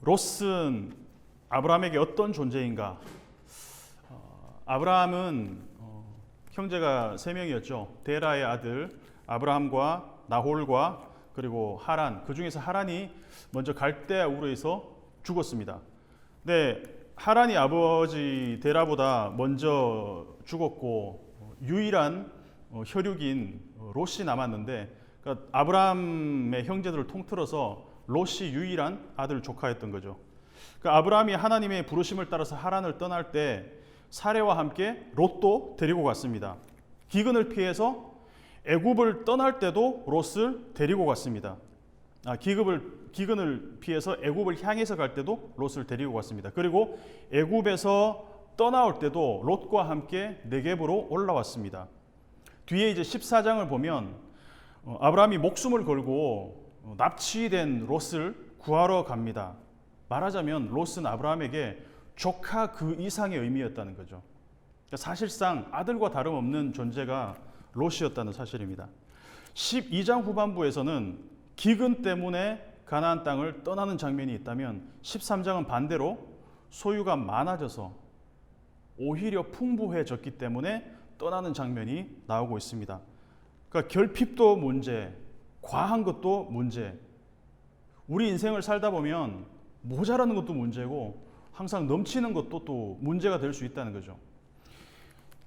롯은 아브라함에게 어떤 존재인가? 아브라함은 형제가 세 명이었죠. 데라의 아들 아브라함과 나홀과 그리고 하란. 그 중에서 하란이 먼저 갈대아 우르에서 죽었습니다. 근데 하란이 아버지 데라보다 먼저 죽었고 유일한 혈육인 롯이 남았는데, 그러니까 아브라함의 형제들을 통틀어서 롯이 유일한 아들 조카였던 거죠. 그러니까 아브라함이 하나님의 부르심을 따라서 하란을 떠날 때 사레와 함께 롯도 데리고 갔습니다. 기근을 피해서 애굽을 떠날 때도 롯을 데리고 갔습니다. 기근을 피해서 애굽을 향해서 갈 때도 롯을 데리고 갔습니다. 그리고 애굽에서 떠나올 때도 롯과 함께 네겝으로 올라왔습니다. 뒤에 이제 14장을 보면 아브라함이 목숨을 걸고 납치된 롯을 구하러 갑니다. 말하자면 롯은 아브라함에게 조카 그 이상의 의미였다는 거죠. 그러니까 사실상 아들과 다름없는 존재가 롯이었다는 사실입니다. 12장 후반부에서는 기근 때문에 가나안 땅을 떠나는 장면이 있다면 13장은 반대로 소유가 많아져서 오히려 풍부해졌기 때문에 떠나는 장면이 나오고 있습니다. 그러니까 결핍도 문제, 과한 것도 문제. 우리 인생을 살다 보면 모자라는 것도 문제고 항상 넘치는 것도 또 문제가 될 수 있다는 거죠.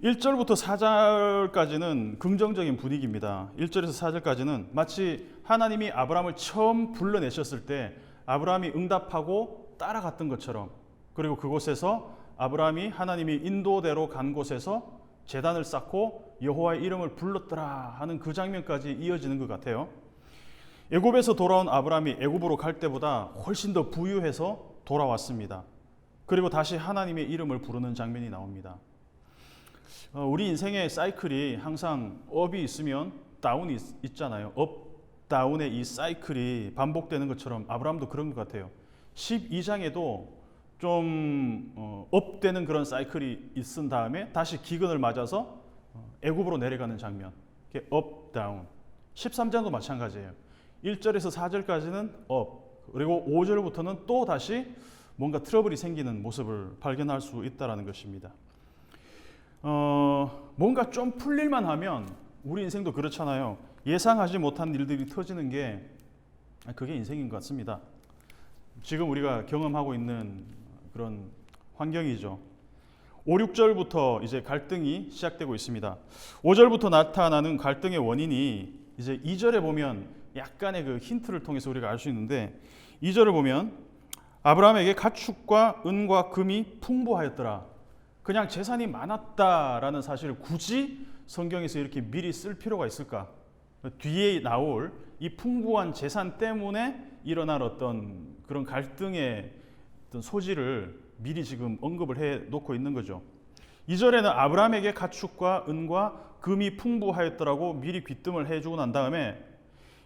1절부터 4절까지는 긍정적인 분위기입니다. 1절에서 4절까지는 마치 하나님이 아브라함을 처음 불러내셨을 때 아브라함이 응답하고 따라갔던 것처럼, 그리고 그곳에서 아브라함이 하나님이 인도대로 간 곳에서 제단을 쌓고 여호와의 이름을 불렀더라 하는 그 장면까지 이어지는 것 같아요. 애굽에서 돌아온 아브라함이 애굽으로 갈 때보다 훨씬 더 부유해서 돌아왔습니다. 그리고 다시 하나님의 이름을 부르는 장면이 나옵니다. 우리 인생의 사이클이 항상 업이 있으면 다운이 있잖아요. 업, 다운의 이 사이클이 반복되는 것처럼 아브라함도 그런 것 같아요. 12장에도 좀 업되는 그런 사이클이 있은 다음에 다시 기근을 맞아서 애굽으로 내려가는 장면. 이렇게 업, 다운. 13장도 마찬가지예요. 1절에서 4절까지는 업, 그리고 5절부터는 또 다시 뭔가 트러블이 생기는 모습을 발견할 수 있다는 것입니다. 뭔가 좀 풀릴만 하면 우리 인생도 그렇잖아요. 예상하지 못한 일들이 터지는 게 그게 인생인 것 같습니다. 지금 우리가 경험하고 있는 그런 환경이죠. 5, 6절부터 이제 갈등이 시작되고 있습니다. 5절부터 나타나는 갈등의 원인이 이제 2절에 보면 약간의 그 힌트를 통해서 우리가 알 수 있는데, 2절을 보면 아브라함에게 가축과 은과 금이 풍부하였더라. 그냥 재산이 많았다라는 사실을 굳이 성경에서 이렇게 미리 쓸 필요가 있을까? 뒤에 나올 이 풍부한 재산 때문에 일어날 어떤 그런 갈등의 어떤 소지를 미리 지금 언급을 해 놓고 있는 거죠. 2절에는 아브라함에게 가축과 은과 금이 풍부하였더라고 미리 귀뜸을 해주고 난 다음에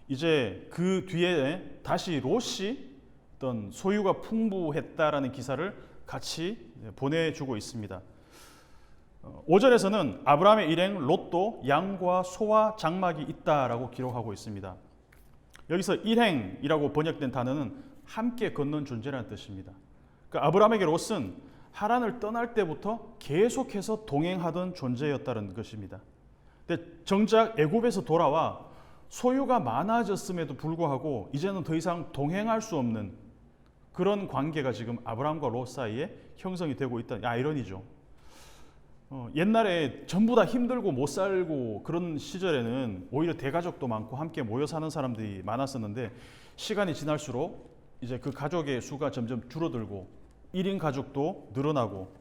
이제 그 뒤에 다시 롯이 어떤 소유가 풍부했다라는 기사를 같이 보내주고 있습니다. 5절에서는 아브라함의 일행 롯도 양과 소와 장막이 있다라고 기록하고 있습니다. 여기서 일행이라고 번역된 단어는 함께 걷는 존재라는 뜻입니다. 그러니까 아브라함에게 롯은 하란을 떠날 때부터 계속해서 동행하던 존재였다는 것입니다. 근데 정작 애굽에서 돌아와 소유가 많아졌음에도 불구하고 이제는 더 이상 동행할 수 없는 그런 관계가 지금 아브라함과 롯 사이에 형성이 되고 있다. 아이러니죠. 옛날에 전부 다 힘들고 못 살고 그런 시절에는 오히려 대가족도 많고 함께 모여 사는 사람들이 많았었는데, 시간이 지날수록 이제 그 가족의 수가 점점 줄어들고 1인 가족도 늘어나고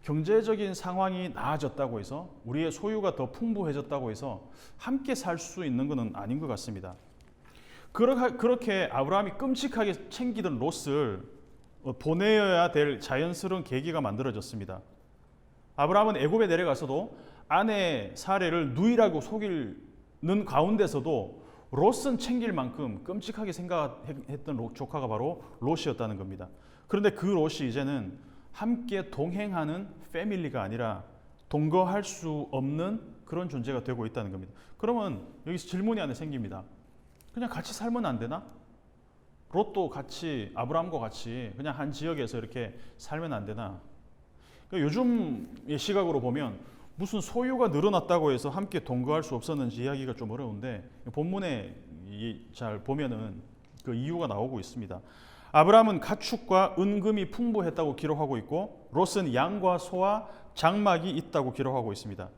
경제적인 상황이 나아졌다고 해서 우리의 소유가 더 풍부해졌다고 해서 함께 살 수 있는 것은 아닌 것 같습니다. 그렇게 아브라함이 끔찍하게 챙기던 롯을 보내어야 될 자연스러운 계기가 만들어졌습니다. 아브라함은 애굽에 내려가서도 아내 사레를 누이라고 속이는 가운데서도 롯은 챙길 만큼 끔찍하게 생각했던 조카가 바로 롯이었다는 겁니다. 그런데 그 롯이 이제는 함께 동행하는 패밀리가 아니라 동거할 수 없는 그런 존재가 되고 있다는 겁니다. 그러면 여기서 질문이 하나 생깁니다. 그냥 같이 살면 안 되나? 롯도 같이 아브라함과 같이 그냥 한 지역에서 이렇게 살면 안 되나? 그러니까 요즘의 시각으로 보면 무슨 소유가 늘어났다고 해서 함께 동거할 수 없었는지 이야기가 좀 어려운데 본문에 잘 보면은 그 이유가 나오고 있습니다. 아브라함은 가축과 은금이 풍부했다고 기록하고 있고 롯은 양과 소와 장막이 있다고 기록하고 있습니다.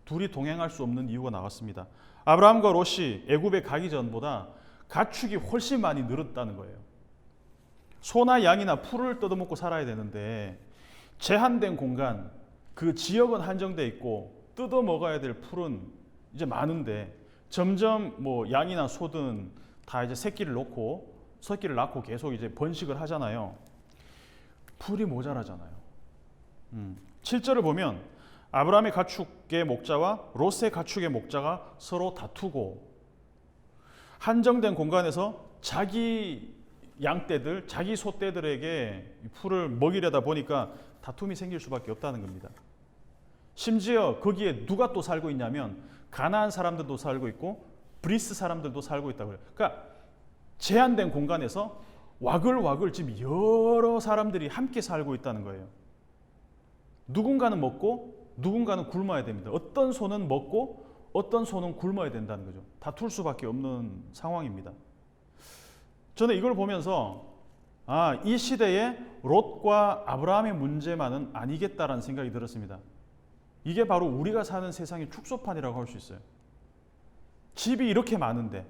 둘이 동행할 수 없는 이유가 나왔습니다. 아브라함과 롯이 애굽에 가기 전보다 가축이 훨씬 많이 늘었다는 거예요. 소나 양이나 풀을 뜯어먹고 살아야 되는데 제한된 공간, 그 지역은 한정돼 있고 뜯어먹어야 될 풀은 이제 많은데 점점 뭐 양이나 소든 다 이제 새끼를 낳고 계속 이제 번식을 하잖아요. 풀이 모자라잖아요. 7절을 보면 아브라함의 가축의 목자와 롯의 가축의 목자가 서로 다투고 한정된 공간에서 자기 양떼들, 자기 소떼들에게 풀을 먹이려다 보니까 다툼이 생길 수밖에 없다는 겁니다. 심지어 거기에 누가 또 살고 있냐면 가나안 사람들도 살고 있고 브리스 사람들도 살고 있다고 해요. 그러니까 제한된 공간에서 와글와글 지금 여러 사람들이 함께 살고 있다는 거예요. 누군가는 먹고 누군가는 굶어야 됩니다. 어떤 소는 먹고 어떤 소는 굶어야 된다는 거죠. 다툴 수밖에 없는 상황입니다. 저는 이걸 보면서 이 시대에 롯과 아브라함의 문제만은 아니겠다라는 생각이 들었습니다. 이게 바로 우리가 사는 세상의 축소판이라고 할 수 있어요. 집이 이렇게 많은데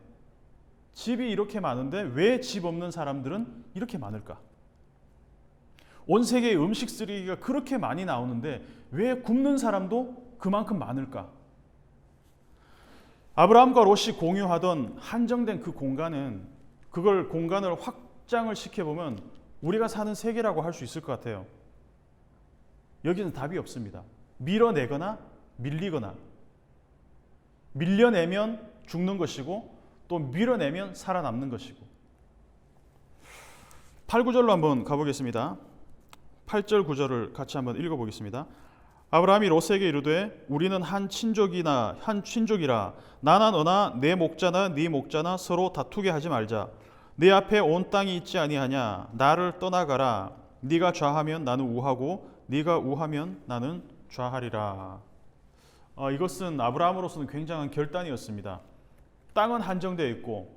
왜 집 없는 사람들은 이렇게 많을까? 온 세계의 음식 쓰레기가 그렇게 많이 나오는데 왜 굶는 사람도 그만큼 많을까? 아브라함과 롯이 공유하던 한정된 그 공간을 확장을 시켜보면 우리가 사는 세계라고 할 수 있을 것 같아요. 여기는 답이 없습니다. 밀어내거나 밀리거나, 밀려내면 죽는 것이고 또 밀어내면 살아남는 것이고. 8, 9절로 한번 가보겠습니다. 8절 9절을 같이 한번 읽어보겠습니다. 아브라함이 롯에게 이르되 우리는 한 친족이라 나나 너나 내 목자나 네 목자나 서로 다투게 하지 말자. 내 앞에 온 땅이 있지 아니하냐. 나를 떠나가라. 네가 좌하면 나는 우하고 네가 우하면 나는 좌하리라. 이것은 아브라함으로서는 굉장한 결단이었습니다. 땅은 한정되어 있고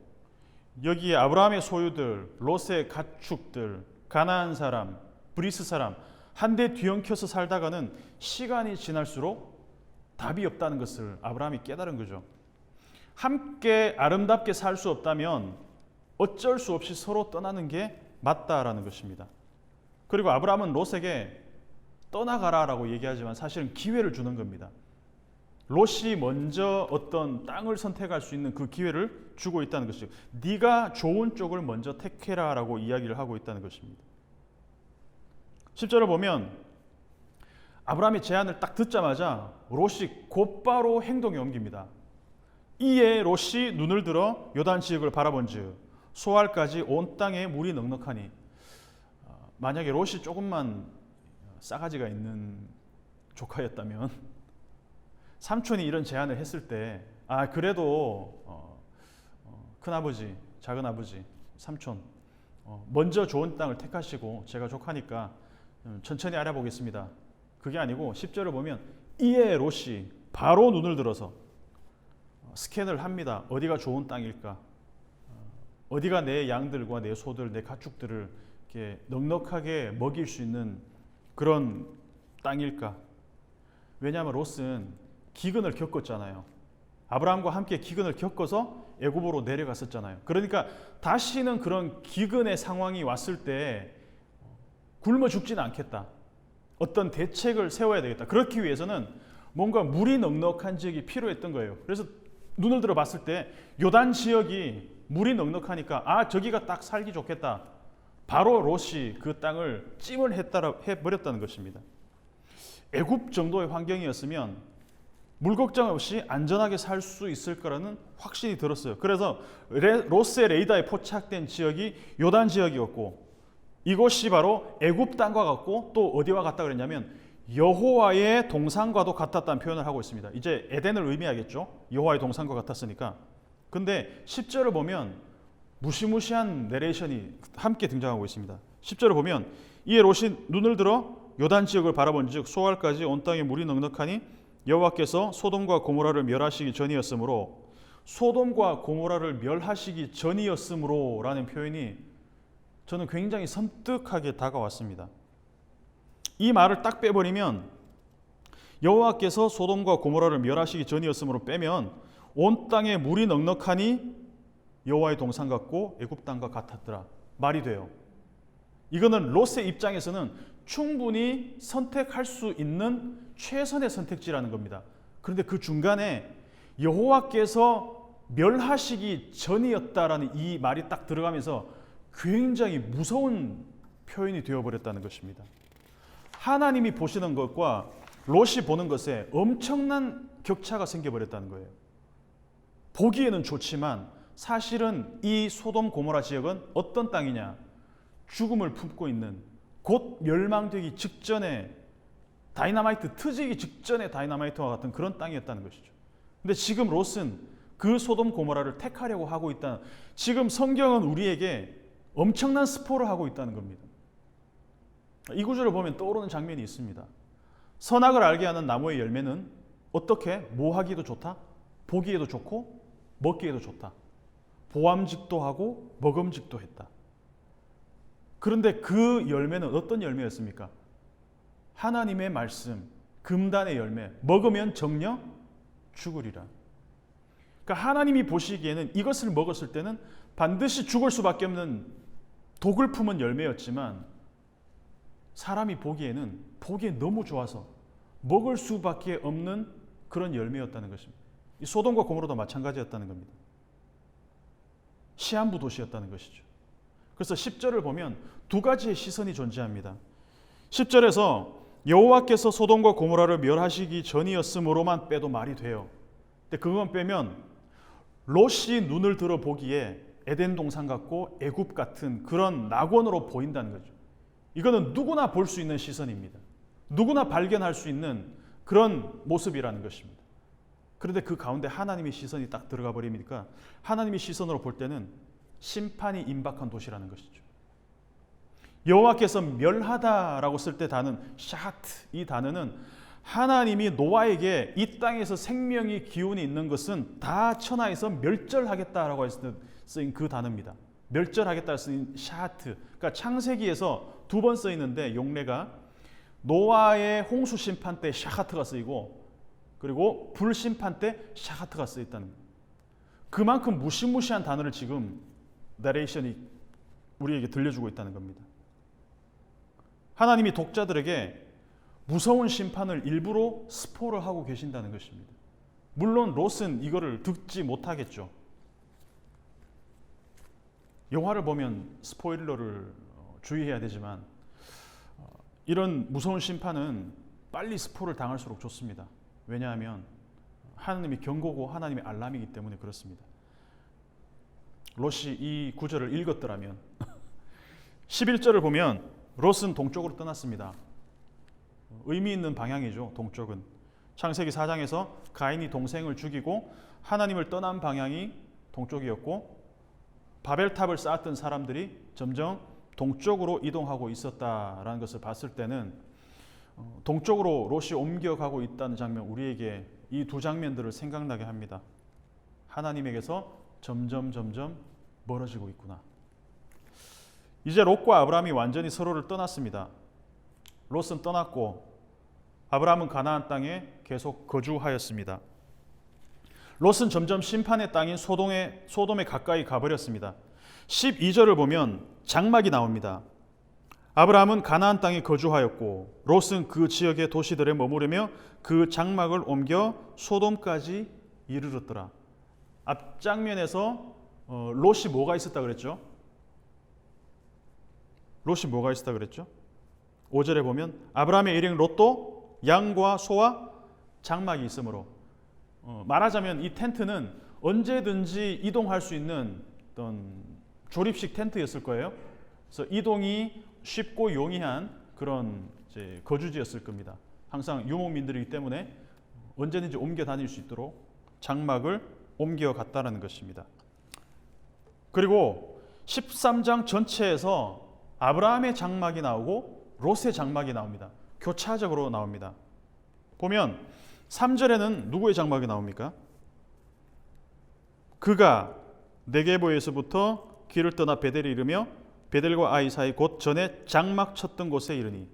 여기에 아브라함의 소유들, 롯의 가축들, 가나안 사람, 브리스 사람 한데 뒤엉켜서 살다가는 시간이 지날수록 답이 없다는 것을 아브라함이 깨달은 거죠. 함께 아름답게 살 수 없다면 어쩔 수 없이 서로 떠나는 게 맞다라는 것입니다. 그리고 아브라함은 롯에게 떠나가라라고 얘기하지만 사실은 기회를 주는 겁니다. 롯이 먼저 어떤 땅을 선택할 수 있는 그 기회를 주고 있다는 것이죠. 네가 좋은 쪽을 먼저 택해라라고 이야기를 하고 있다는 것입니다. 10절을 보면 아브라함이 제안을 딱 듣자마자 롯이 곧바로 행동에 옮깁니다. 이에 롯이 눈을 들어 요단 지역을 바라본즉 소알까지 온 땅에 물이 넉넉하니. 만약에 롯이 조금만 싸가지가 있는 조카였다면 삼촌이 이런 제안을 했을 때 그래도 큰아버지, 작은아버지, 삼촌 먼저 좋은 땅을 택하시고 제가 조카니까 천천히 알아보겠습니다. 그게 아니고 10절을 보면 이에 롯이 바로 눈을 들어서 스캔을 합니다. 어디가 좋은 땅일까? 어디가 내 양들과 내 소들, 내 가축들을 이렇게 넉넉하게 먹일 수 있는 그런 땅일까? 왜냐하면 롯은 기근을 겪었잖아요. 아브라함과 함께 기근을 겪어서 애굽으로 내려갔었잖아요. 그러니까 다시는 그런 기근의 상황이 왔을 때 굶어 죽지는 않겠다. 어떤 대책을 세워야 되겠다. 그렇기 위해서는 뭔가 물이 넉넉한 지역이 필요했던 거예요. 그래서 눈을 들어 봤을 때 요단 지역이 물이 넉넉하니까 저기가 딱 살기 좋겠다. 바로 롯이 그 땅을 찜을 해버렸다는 것입니다. 애굽 정도의 환경이었으면 물 걱정 없이 안전하게 살 수 있을 거라는 확신이 들었어요. 그래서 롯의 레이더에 포착된 지역이 요단 지역이었고 이곳이 바로 애굽 땅과 같고 또 어디와 같다 그랬냐면 여호와의 동산과도 같았다는 표현을 하고 있습니다. 이제 에덴을 의미하겠죠. 여호와의 동산과 같았으니까. 근데 10절을 보면 무시무시한 내레이션이 함께 등장하고 있습니다. 10절을 보면 이에 롯이 눈을 들어 요단 지역을 바라본즉 소알까지 온 땅에 물이 넉넉하니 여호와께서 소돔과 고모라를 멸하시기 전이었으므로, 소돔과 고모라를 멸하시기 전이었으므로 라는 표현이 저는 굉장히 섬뜩하게 다가왔습니다. 이 말을 딱 빼버리면, 여호와께서 소돔과 고모라를 멸하시기 전이었으므로 빼면 온 땅에 물이 넉넉하니 여호와의 동산 같고 애굽 땅과 같았더라, 말이 돼요. 이거는 롯의 입장에서는 충분히 선택할 수 있는 최선의 선택지라는 겁니다. 그런데 그 중간에 여호와께서 멸하시기 전이었다라는 이 말이 딱 들어가면서 굉장히 무서운 표현이 되어버렸다는 것입니다. 하나님이 보시는 것과 롯이 보는 것에 엄청난 격차가 생겨버렸다는 거예요. 보기에는 좋지만 사실은 이 소돔 고모라 지역은 어떤 땅이냐? 죽음을 품고 있는, 곧 멸망되기 직전에 다이너마이트 터지기 직전에 다이너마이트와 같은 그런 땅이었다는 것이죠. 근데 지금 롯은 그 소돔 고모라를 택하려고 하고 있다. 지금 성경은 우리에게 엄청난 스포를 하고 있다는 겁니다. 이 구절을 보면 떠오르는 장면이 있습니다. 선악을 알게 하는 나무의 열매는 어떻게 뭐 하기도 좋다? 보기에도 좋고 먹기에도 좋다. 보암직도 하고 먹음직도 했다. 그런데 그 열매는 어떤 열매였습니까? 하나님의 말씀, 금단의 열매, 먹으면 정녕 죽으리라. 그러니까 하나님이 보시기에는 이것을 먹었을 때는 반드시 죽을 수밖에 없는 독을 품은 열매였지만, 사람이 보기에 너무 좋아서 먹을 수밖에 없는 그런 열매였다는 것입니다. 이 소돔과 고모라도 마찬가지였다는 겁니다. 시한부 도시였다는 것이죠. 그래서 10절을 보면 두 가지의 시선이 존재합니다. 10절에서 여호와께서 소돔과 고모라를 멸하시기 전이었으므로만 빼도 말이 돼요. 근데 그것만 빼면 롯이 눈을 들어 보기에 에덴 동산 같고 애굽 같은 그런 낙원으로 보인다는 거죠. 이거는 누구나 볼 수 있는 시선입니다. 누구나 발견할 수 있는 그런 모습이라는 것입니다. 그런데 그 가운데 하나님의 시선이 딱 들어가 버리니까 하나님의 시선으로 볼 때는 심판이 임박한 도시라는 것이죠. 여호와께서 멸하다라고 쓸 때 단은 샤트, 이 단어는 하나님이 노아에게 이 땅에서 생명이 기운이 있는 것은 다 천하에서 멸절하겠다라고 쓰인 그 단어입니다. 멸절하겠다 쓰인 샤트. 그러니까 창세기에서 두 번 쓰이는데 용례가 노아의 홍수 심판 때 샤하트가 쓰이고, 그리고 불 심판 때 샤하트가 쓰였다는 거예요. 그만큼 무시무시한 단어를 지금 나레이션이 우리에게 들려주고 있다는 겁니다. 하나님이 독자들에게 무서운 심판을 일부러 스포를 하고 계신다는 것입니다. 물론 롯은 이거를 듣지 못하겠죠. 영화를 보면 스포일러를 주의해야 되지만 이런 무서운 심판은 빨리 스포를 당할수록 좋습니다. 왜냐하면 하나님이 경고고 하나님의 알람이기 때문에 그렇습니다. 롯이 이 구절을 읽었더라면 11절을 보면 롯은 동쪽으로 떠났습니다. 의미 있는 방향이죠. 동쪽은 창세기 4장에서 가인이 동생을 죽이고 하나님을 떠난 방향이 동쪽이었고, 바벨탑을 쌓았던 사람들이 점점 동쪽으로 이동하고 있었다라는 것을 봤을 때는 동쪽으로 롯이 옮겨가고 있다는 장면, 우리에게 이 두 장면들을 생각나게 합니다. 하나님에게서 점점 멀어지고 있구나. 이제 롯과 아브라함이 완전히 서로를 떠났습니다. 롯은 떠났고 아브라함은 가나안 땅에 계속 거주하였습니다. 롯은 점점 심판의 땅인 소돔에 가까이 가버렸습니다. 12절을 보면 장막이 나옵니다. 아브라함은 가나안 땅에 거주하였고 롯은 그 지역의 도시들에 머무르며 그 장막을 옮겨 소돔까지 이르렀더라. 앞장면에서 롯이 뭐가 있었다 그랬죠? 롯이 뭐가 있었다 그랬죠? 5절에 보면 아브라함의 일행 롯도 양과 소와 장막이 있으므로, 말하자면 이 텐트는 언제든지 이동할 수 있는 어떤 조립식 텐트였을 거예요. 그래서 이동이 쉽고 용이한 그런 이제 거주지였을 겁니다. 항상 유목민들이기 때문에 언제든지 옮겨 다닐 수 있도록 장막을 옮겨 갔다는 것입니다. 그리고 13장 전체에서 아브라함의 장막이 나오고 롯의 장막이 나옵니다. 교차적으로 나옵니다. 보면 3절에는 누구의 장막이 나옵니까? 그가 네게보에서부터 길을 떠나 베델에 이르며 베델과 아이 사이 곧 전에 장막 쳤던 곳에 이르니.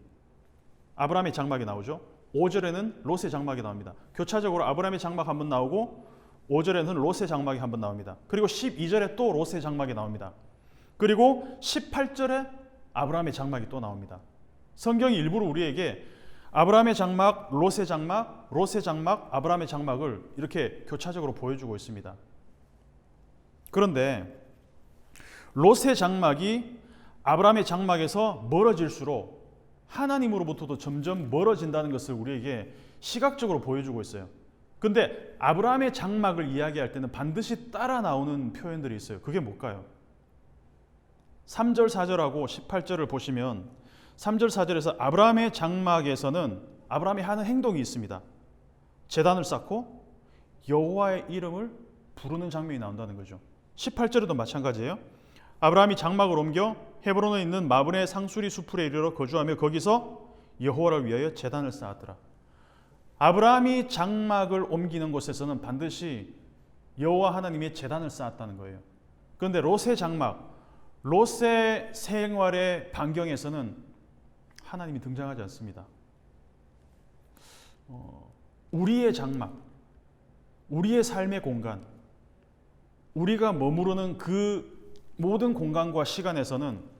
아브라함의 장막이 나오죠. 5절에는 롯의 장막이 나옵니다. 교차적으로 아브라함의 장막 한번 나오고 5절에는 롯의 장막이 한번 나옵니다. 그리고 12절에 또 롯의 장막이 나옵니다. 그리고 18절에 아브라함의 장막이 또 나옵니다. 성경이 일부러 우리에게 아브라함의 장막, 롯의 장막, 롯의 장막, 아브라함의 장막을 이렇게 교차적으로 보여주고 있습니다. 그런데 롯의 장막이 아브라함의 장막에서 멀어질수록 하나님으로부터도 점점 멀어진다는 것을 우리에게 시각적으로 보여주고 있어요. 근데 아브라함의 장막을 이야기할 때는 반드시 따라 나오는 표현들이 있어요. 그게 뭘까요? 3절, 4절하고 18절을 보시면 3절, 4절에서 아브라함의 장막에서는 아브라함이 하는 행동이 있습니다. 제단을 쌓고 여호와의 이름을 부르는 장면이 나온다는 거죠. 18절에도 마찬가지예요. 아브라함이 장막을 옮겨 헤브론에 있는 마브네 상수리 수풀에 이르러 거주하며 거기서 여호와를 위하여 제단을 쌓았더라. 아브라함이 장막을 옮기는 곳에서는 반드시 여호와 하나님의 제단을 쌓았다는 거예요. 그런데 롯의 장막, 롯의 생활의 반경에서는 하나님이 등장하지 않습니다. 우리의 장막, 우리의 삶의 공간, 우리가 머무르는 그 모든 공간과 시간에서는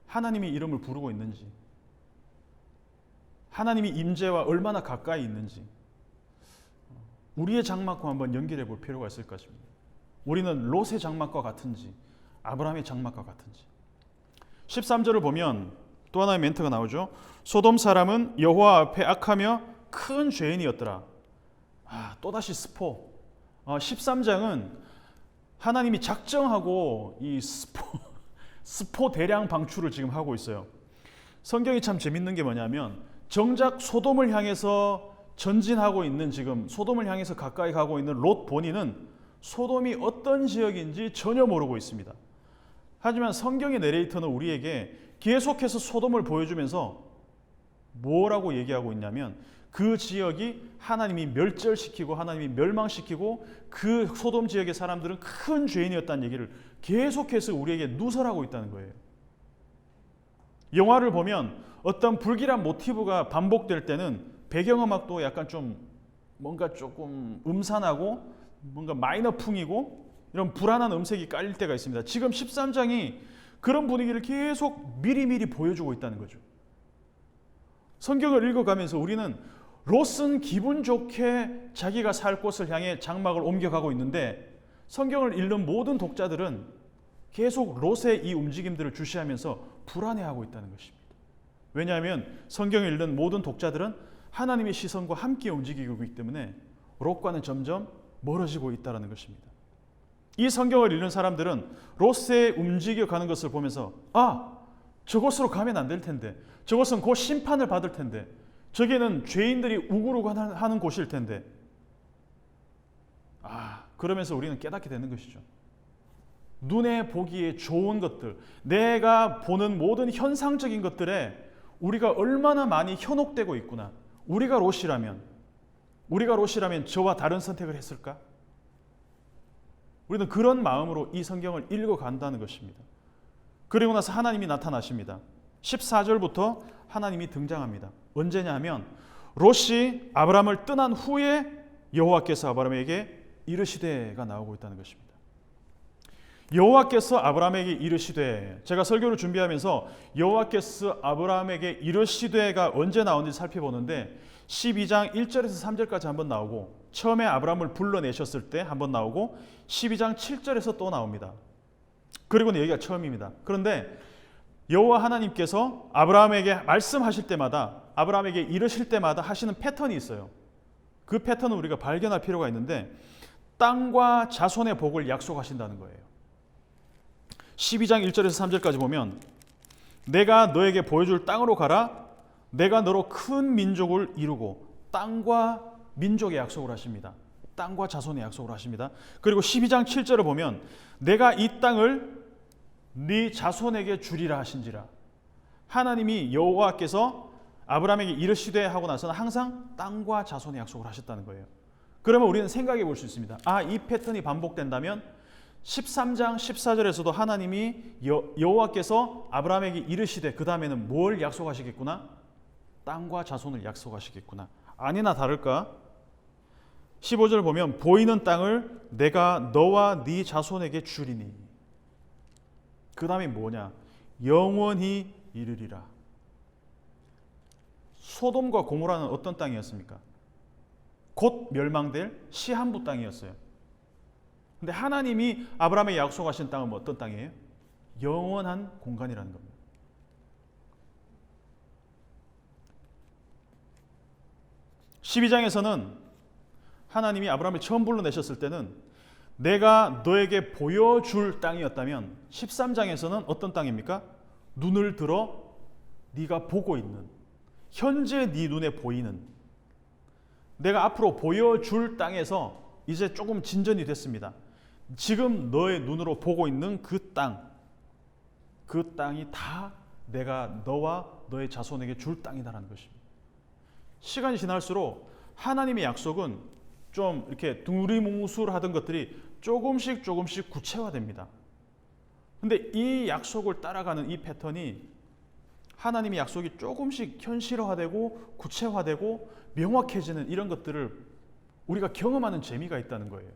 하나님의 이름을 부르고 있는지, 하나님의 임재와 얼마나 가까이 있는지 우리의 장막과 한번 연결해 볼 필요가 있을 것입니다. 우리는 롯의 장막과 같은지 아브라함의 장막과 같은지. 13절을 보면 또 하나의 멘트가 나오죠. 소돔 사람은 여호와 앞에 악하며 큰 죄인이었더라. 또다시 스포. 13장은 하나님이 작정하고 이 스포 대량 방출을 지금 하고 있어요. 성경이 참 재밌는 게 뭐냐면 정작 소돔을 향해서 전진하고 있는, 지금 소돔을 향해서 가까이 가고 있는 롯 본인은 소돔이 어떤 지역인지 전혀 모르고 있습니다. 하지만 성경의 내레이터는 우리에게 계속해서 소돔을 보여주면서 뭐라고 얘기하고 있냐면 그 지역이 하나님이 멸절시키고 하나님이 멸망시키고 그 소돔 지역의 사람들은 큰 죄인이었다는 얘기를 계속해서 우리에게 누설하고 있다는 거예요. 영화를 보면 어떤 불길한 모티브가 반복될 때는 배경음악도 약간 좀 뭔가 조금 음산하고 뭔가 마이너풍이고 이런 불안한 음색이 깔릴 때가 있습니다. 지금 13장이 그런 분위기를 계속 미리미리 보여주고 있다는 거죠. 성경을 읽어가면서 우리는 롯은 기분 좋게 자기가 살 곳을 향해 장막을 옮겨가고 있는데 성경을 읽는 모든 독자들은 계속 롯의 이 움직임들을 주시하면서 불안해하고 있다는 것입니다. 왜냐하면 성경을 읽는 모든 독자들은 하나님의 시선과 함께 움직이고 있기 때문에 롯과는 점점 멀어지고 있다는 것입니다. 이 성경을 읽는 사람들은 롯의 움직여가는 것을 보면서 저곳으로 가면 안 될 텐데, 저곳은 곧 심판을 받을 텐데, 저기는 죄인들이 우구르고 하는 곳일 텐데, 그러면서 우리는 깨닫게 되는 것이죠. 눈에 보기에 좋은 것들, 내가 보는 모든 현상적인 것들에 우리가 얼마나 많이 현혹되고 있구나. 우리가 롯이라면 저와 다른 선택을 했을까? 우리는 그런 마음으로 이 성경을 읽어간다는 것입니다. 그리고 나서 하나님이 나타나십니다. 14절부터 하나님이 등장합니다. 언제냐 하면 롯이 아브라함을 떠난 후에 여호와께서 아브라함에게 이르시되가 나오고 있다는 것입니다. 여호와께서 아브라함에게 이르시되, 제가 설교를 준비하면서 여호와께서 아브라함에게 이르시되가 언제 나오는지 살펴보는데 12장 1절에서 3절까지 한번 나오고, 처음에 아브라함을 불러내셨을 때 한번 나오고 12장 7절에서 또 나옵니다. 그리고는 여기가 처음입니다. 그런데 여호와 하나님께서 아브라함에게 말씀하실 때마다, 아브라함에게 이르실 때마다 하시는 패턴이 있어요. 그 패턴을 우리가 발견할 필요가 있는데 땅과 자손의 복을 약속하신다는 거예요. 12장 1절에서 3절까지 보면 내가 너에게 보여줄 땅으로 가라. 내가 너로 큰 민족을 이루고, 땅과 민족의 약속을 하십니다. 땅과 자손의 약속을 하십니다. 그리고 12장 7절을 보면 내가 이 땅을 네 자손에게 주리라 하신지라. 하나님이 여호와께서 아브라함에게 이르시되 하고 나서는 항상 땅과 자손의 약속을 하셨다는 거예요. 그러면 우리는 생각해 볼 수 있습니다. 이 패턴이 반복된다면 13장 14절에서도 하나님이 여호와께서 아브라함에게 이르시되 그 다음에는 뭘 약속하시겠구나? 땅과 자손을 약속하시겠구나. 아니나 다를까? 15절 보면 보이는 땅을 내가 너와 네 자손에게 주리니. 그 다음에 뭐냐? 영원히 이르리라. 소돔과 고모라는 어떤 땅이었습니까? 곧 멸망될 시한부 땅이었어요. 근데 하나님이 아브라함에게 약속하신 땅은 어떤 땅이에요? 영원한 공간이라는 겁니다. (12장에서는) 하나님이 아브라함을 처음 불러내셨을 때는 내가 너에게 보여줄 땅이었다면 13장에서는 어떤 땅입니까? 눈을 들어 네가 보고 있는, 현재 네 눈에 보이는, 내가 앞으로 보여줄 땅에서 이제 조금 진전이 됐습니다. 지금 너의 눈으로 보고 있는 그 땅, 그 땅이 다 내가 너와 너의 자손에게 줄 땅이다라는 것입니다. 시간이 지날수록 하나님의 약속은 좀 이렇게 두리뭉술하던 것들이 조금씩 구체화됩니다. 근데 이 약속을 따라가는 이 패턴이 하나님의 약속이 조금씩 현실화되고 구체화되고 명확해지는 이런 것들을 우리가 경험하는 재미가 있다는 거예요.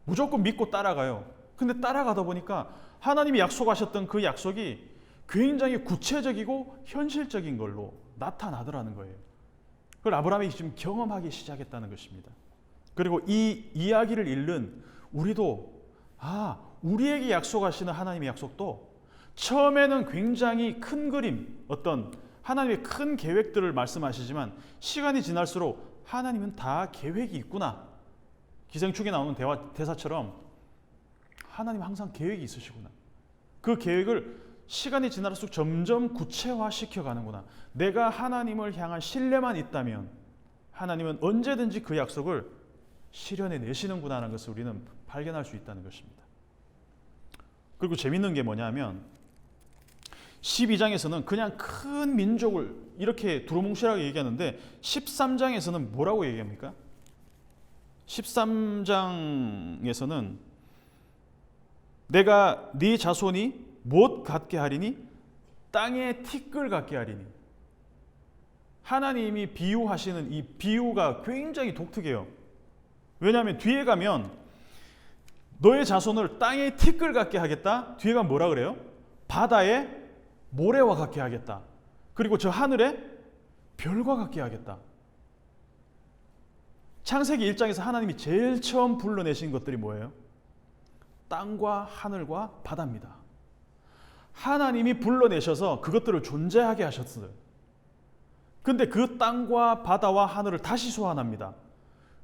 무조건 믿고 따라가요. 근데 따라가다 보니까 하나님이 약속하셨던 그 약속이 굉장히 구체적이고 현실적인 걸로 나타나더라는 거예요. 그걸 아브라함이 지금 경험하기 시작했다는 것입니다. 그리고 이 이야기를 읽는 우리도 우리에게 약속하시는 하나님의 약속도 처음에는 굉장히 큰 그림, 어떤 하나님의 큰 계획들을 말씀하시지만 시간이 지날수록 하나님은 다 계획이 있구나. 기생충에 나오는 대사처럼 하나님 항상 계획이 있으시구나. 그 계획을 시간이 지날수록 점점 구체화시켜 가는구나. 내가 하나님을 향한 신뢰만 있다면 하나님은 언제든지 그 약속을 실현해 내시는구나라는 것을 우리는 발견할 수 있다는 것입니다. 그리고 재밌는 게 뭐냐면 12장에서는 그냥 큰 민족을 이렇게 두루뭉실하게 얘기하는데 13장에서는 뭐라고 얘기합니까? 13장에서는 내가 네 자손이 못 갖게 하리니 땅에 티끌 갖게 하리니. 하나님이 비유하시는 이 비유가 굉장히 독특해요. 왜냐하면 뒤에 가면 너의 자손을 땅에 티끌 갖게 하겠다. 뒤에 가면 뭐라 그래요? 바다에 모래와 같게 하겠다. 그리고 저 하늘에 별과 같게 하겠다. 창세기 1장에서 하나님이 제일 처음 불러내신 것들이 뭐예요? 땅과 하늘과 바다입니다. 하나님이 불러내셔서 그것들을 존재하게 하셨어요. 근데 그 땅과 바다와 하늘을 다시 소환합니다.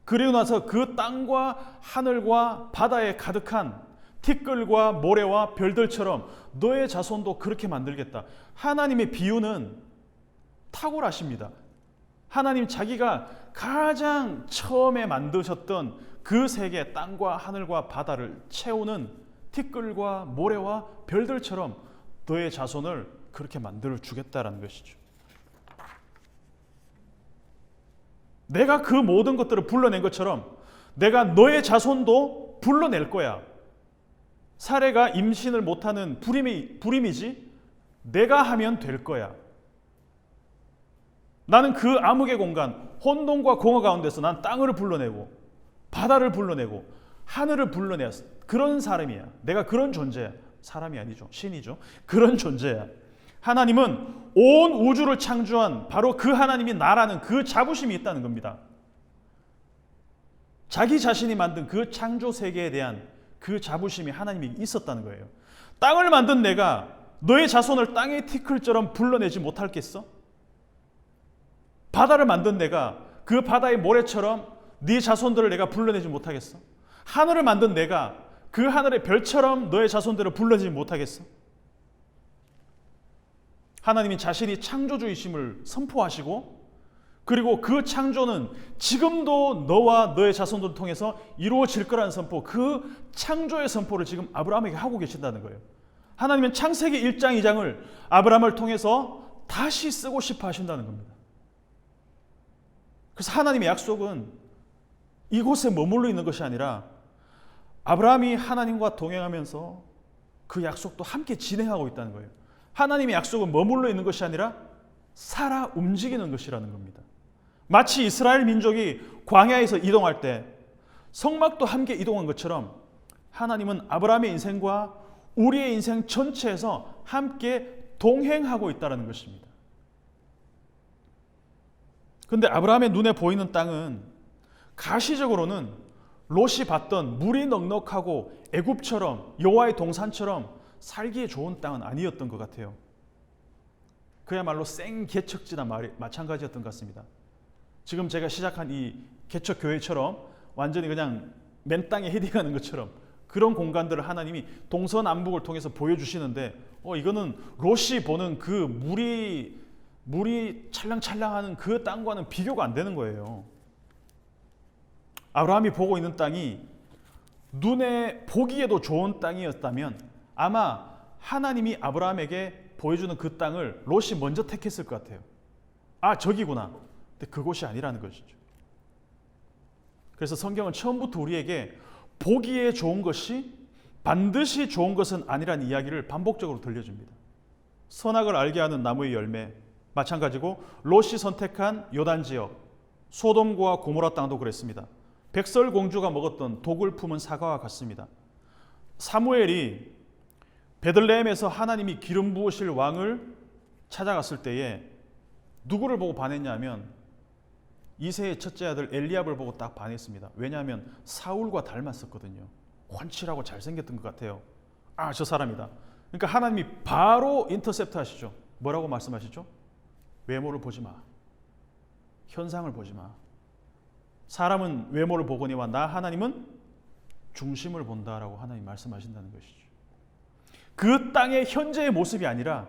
그리고 나서 그 땅과 하늘과 바다에 가득한 티끌과 모래와 별들처럼 너의 자손도 그렇게 만들겠다. 하나님의 비유는 탁월하십니다. 하나님 자기가 가장 처음에 만드셨던 그 세계, 땅과 하늘과 바다를 채우는 티끌과 모래와 별들처럼 너의 자손을 그렇게 만들어 주겠다라는 것이죠. 내가 그 모든 것들을 불러낸 것처럼 내가 너의 자손도 불러낼 거야. 사례가 임신을 못하는 불임이지 내가 하면 될 거야. 나는 그 암흑의 공간, 혼돈과 공허 가운데서 난 땅을 불러내고 바다를 불러내고 하늘을 불러내야 그런 사람이야. 내가 그런 존재야. 사람이 아니죠. 신이죠. 그런 존재야. 하나님은 온 우주를 창조한 바로 그 하나님이 나라는 그 자부심이 있다는 겁니다. 자기 자신이 만든 그 창조 세계에 대한 그 자부심이 하나님이 있었다는 거예요. 땅을 만든 내가 너의 자손을 땅의 티끌처럼 불러내지 못할겠어? 바다를 만든 내가 그 바다의 모래처럼 네 자손들을 내가 불러내지 못하겠어? 하늘을 만든 내가 그 하늘의 별처럼 너의 자손들을 불러내지 못하겠어? 하나님이 자신이 창조주이심을 선포하시고 그리고 그 창조는 지금도 너와 너의 자손들을 통해서 이루어질 거라는 선포, 그 창조의 선포를 지금 아브라함에게 하고 계신다는 거예요. 하나님은 창세기 1장 2장을 아브라함을 통해서 다시 쓰고 싶어 하신다는 겁니다. 그래서 하나님의 약속은 이곳에 머물러 있는 것이 아니라 아브라함이 하나님과 동행하면서 그 약속도 함께 진행하고 있다는 거예요. 하나님의 약속은 머물러 있는 것이 아니라 살아 움직이는 것이라는 겁니다. 마치 이스라엘 민족이 광야에서 이동할 때 성막도 함께 이동한 것처럼 하나님은 아브라함의 인생과 우리의 인생 전체에서 함께 동행하고 있다는 것입니다. 그런데 아브라함의 눈에 보이는 땅은 가시적으로는 롯이 봤던 물이 넉넉하고 애굽처럼 여호와의 동산처럼 살기에 좋은 땅은 아니었던 것 같아요. 그야말로 생개척지나 마찬가지였던 것 같습니다. 지금 제가 시작한 이 개척교회처럼 완전히 그냥 맨 땅에 헤딩하는 것처럼 그런 공간들을 하나님이 동서남북을 통해서 보여주시는데 이거는 롯이 보는 그 물이 찰랑찰랑하는 그 땅과는 비교가 안 되는 거예요. 아브라함이 보고 있는 땅이 눈에 보기에도 좋은 땅이었다면 아마 하나님이 아브라함에게 보여주는 그 땅을 롯이 먼저 택했을 것 같아요. 아, 저기구나. 근데 그곳이 아니라는 것이죠. 그래서 성경은 처음부터 우리에게 보기에 좋은 것이 반드시 좋은 것은 아니라는 이야기를 반복적으로 들려줍니다. 선악을 알게 하는 나무의 열매, 마찬가지고 롯이 선택한 요단 지역, 소돔과 고모라 땅도 그랬습니다. 백설공주가 먹었던 독을 품은 사과와 같습니다. 사무엘이 베들레헴에서 하나님이 기름 부으실 왕을 찾아갔을 때에 누구를 보고 반했냐면 이세의 첫째 아들 엘리압을 보고 딱 반했습니다. 왜냐하면 사울과 닮았었거든요. 훤칠하고 잘생겼던 것 같아요. 아, 저 사람이다. 그러니까 하나님이 바로 인터셉트 하시죠. 뭐라고 말씀하시죠? 외모를 보지 마. 현상을 보지 마. 사람은 외모를 보거니와 나 하나님은 중심을 본다라고 하나님 말씀하신다는 것이죠. 그 땅의 현재의 모습이 아니라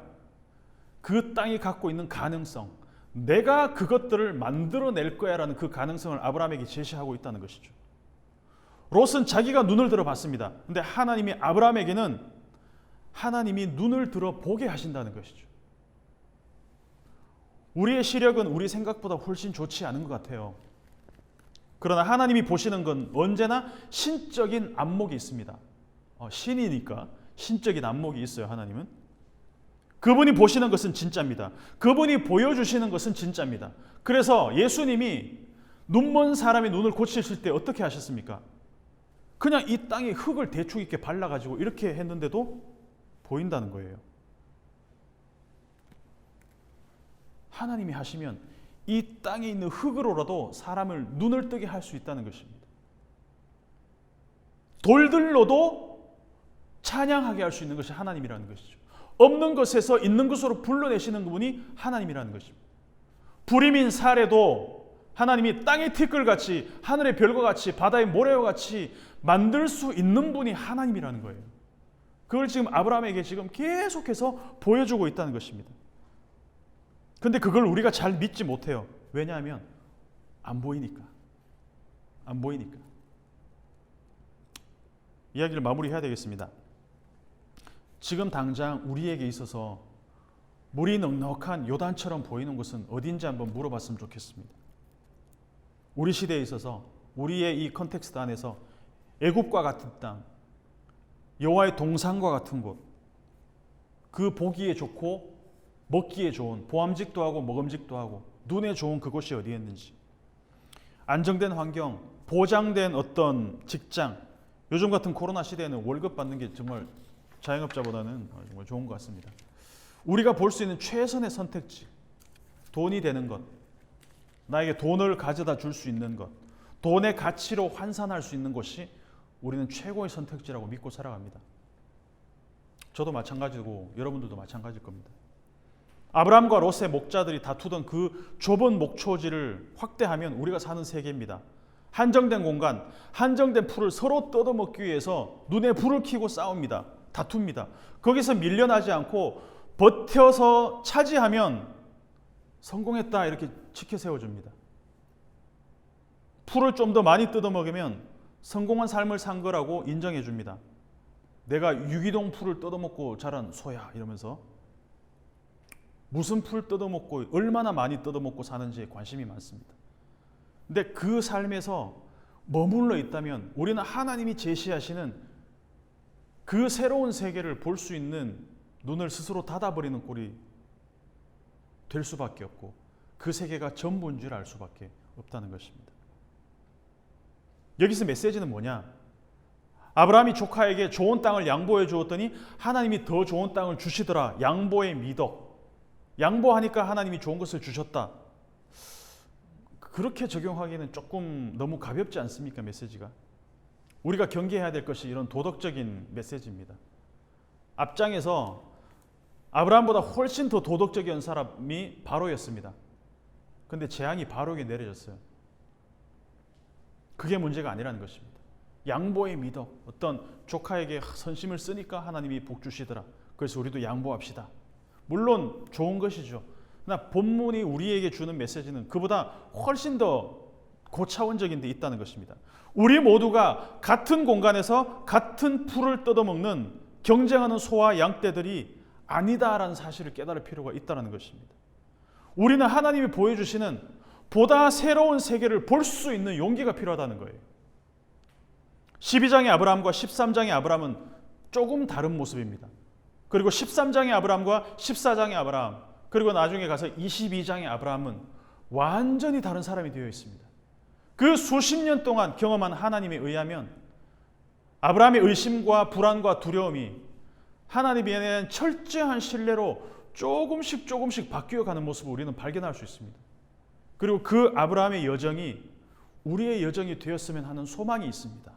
그 땅이 갖고 있는 가능성, 내가 그것들을 만들어낼 거야라는 그 가능성을 아브라함에게 제시하고 있다는 것이죠. 롯은 자기가 눈을 들어 봤습니다. 그런데 하나님이 아브라함에게는 하나님이 눈을 들어 보게 하신다는 것이죠. 우리의 시력은 우리 생각보다 훨씬 좋지 않은 것 같아요. 그러나 하나님이 보시는 건 언제나 신적인 안목이 있습니다. 신이니까 신적인 안목이 있어요. 하나님은 그분이 보시는 것은 진짜입니다. 그분이 보여주시는 것은 진짜입니다. 그래서 예수님이 눈먼 사람의 눈을 고치실 때 어떻게 하셨습니까? 그냥 이 땅에 흙을 대충 이렇게 발라가지고 이렇게 했는데도 보인다는 거예요. 하나님이 하시면 이 땅에 있는 흙으로라도 사람을 눈을 뜨게 할 수 있다는 것입니다. 돌들로도 찬양하게 할 수 있는 것이 하나님이라는 것이죠. 없는 것에서 있는 것으로 불러내시는 분이 하나님이라는 것입니다. 불임인 사례도 하나님이 땅의 티끌같이 하늘의 별과 같이 바다의 모래와 같이 만들 수 있는 분이 하나님이라는 거예요. 그걸 지금 아브라함에게 지금 계속해서 보여주고 있다는 것입니다. 근데 그걸 우리가 잘 믿지 못해요. 왜냐하면 안 보이니까. 안 보이니까. 이야기를 마무리해야 되겠습니다. 지금 당장 우리에게 있어서 물이 넉넉한 요단처럼 보이는 곳은 어딘지 한번 물어봤으면 좋겠습니다. 우리 시대에 있어서 우리의 이 컨텍스트 안에서 애굽과 같은 땅, 여호와의 동산과 같은 곳, 그 보기에 좋고 먹기에 좋은, 보암직도 하고 먹음직도 하고 눈에 좋은 그곳이 어디였는지, 안정된 환경, 보장된 어떤 직장, 요즘 같은 코로나 시대에는 월급 받는 게 정말 자영업자보다는 정말 좋은 것 같습니다. 우리가 볼 수 있는 최선의 선택지, 돈이 되는 것, 나에게 돈을 가져다 줄 수 있는 것, 돈의 가치로 환산할 수 있는 것이 우리는 최고의 선택지라고 믿고 살아갑니다. 저도 마찬가지고 여러분들도 마찬가지일 겁니다. 아브라함과 롯의 목자들이 다투던 그 좁은 목초지를 확대하면 우리가 사는 세계입니다. 한정된 공간, 한정된 풀을 서로 뜯어먹기 위해서 눈에 불을 켜고 싸웁니다. 다툽니다. 거기서 밀려나지 않고 버텨서 차지하면 성공했다 이렇게 치켜 세워줍니다. 풀을 좀 더 많이 뜯어먹으면 성공한 삶을 산 거라고 인정해 줍니다. 내가 유기동 풀을 뜯어먹고 자란 소야 이러면서 무슨 풀 뜯어먹고 얼마나 많이 뜯어먹고 사는지에 관심이 많습니다. 근데 그 삶에서 머물러 있다면 우리는 하나님이 제시하시는 그 새로운 세계를 볼 수 있는 눈을 스스로 닫아버리는 꼴이 될 수밖에 없고 그 세계가 전부인 줄 알 수밖에 없다는 것입니다. 여기서 메시지는 뭐냐? 아브라함이 조카에게 좋은 땅을 양보해 주었더니 하나님이 더 좋은 땅을 주시더라. 양보의 미덕. 양보하니까 하나님이 좋은 것을 주셨다. 그렇게 적용하기에는 조금 너무 가볍지 않습니까? 메시지가. 우리가 경계해야 될 것이 이런 도덕적인 메시지입니다. 앞장에서 아브라함보다 훨씬 더 도덕적인 사람이 바로였습니다. 그런데 재앙이 바로에게 내려졌어요. 그게 문제가 아니라는 것입니다. 양보의 미덕, 어떤 조카에게 선심을 쓰니까 하나님이 복 주시더라. 그래서 우리도 양보합시다. 물론 좋은 것이죠. 그러나 본문이 우리에게 주는 메시지는 그보다 훨씬 더 고차원적인 데 있다는 것입니다. 우리 모두가 같은 공간에서 같은 풀을 뜯어먹는 경쟁하는 소와 양떼들이 아니다라는 사실을 깨달을 필요가 있다는 것입니다. 우리는 하나님이 보여주시는 보다 새로운 세계를 볼 수 있는 용기가 필요하다는 거예요. 12장의 아브라함과 13장의 아브라함은 조금 다른 모습입니다. 그리고 13장의 아브라함과 14장의 아브라함, 그리고 나중에 가서 22장의 아브라함은 완전히 다른 사람이 되어 있습니다. 그 수십 년 동안 경험한 하나님에 의하면 아브라함의 의심과 불안과 두려움이 하나님에 대한 철저한 신뢰로 조금씩 바뀌어가는 모습을 우리는 발견할 수 있습니다. 그리고 그 아브라함의 여정이 우리의 여정이 되었으면 하는 소망이 있습니다.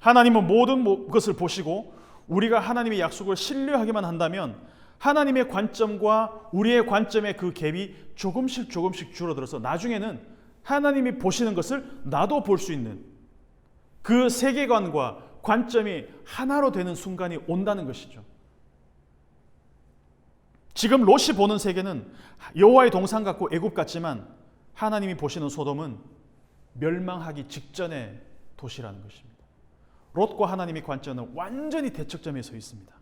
하나님은 모든 것을 보시고 우리가 하나님의 약속을 신뢰하기만 한다면 하나님의 관점과 우리의 관점의 그 갭이 조금씩 줄어들어서 나중에는 하나님이 보시는 것을 나도 볼 수 있는 그 세계관과 관점이 하나로 되는 순간이 온다는 것이죠. 지금 롯이 보는 세계는 여호와의 동산 같고 애굽 같지만 하나님이 보시는 소돔은 멸망하기 직전의 도시라는 것입니다. 롯과 하나님의 관점은 완전히 대척점에 서 있습니다.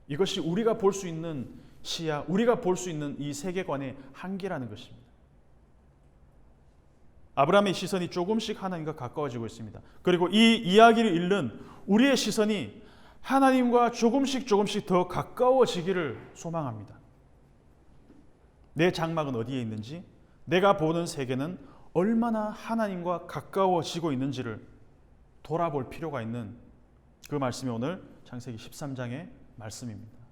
이것이 우리가 볼 수 있는 시야, 우리가 볼 수 있는 이 세계관의 한계라는 것입니다. 아브라함의 시선이 조금씩 하나님과 가까워지고 있습니다. 그리고 이 이야기를 읽는 우리의 시선이 하나님과 조금씩 더 가까워지기를 소망합니다. 내 장막은 어디에 있는지, 내가 보는 세계는 얼마나 하나님과 가까워지고 있는지를 돌아볼 필요가 있는 그 말씀이 오늘 창세기 13장의 말씀입니다.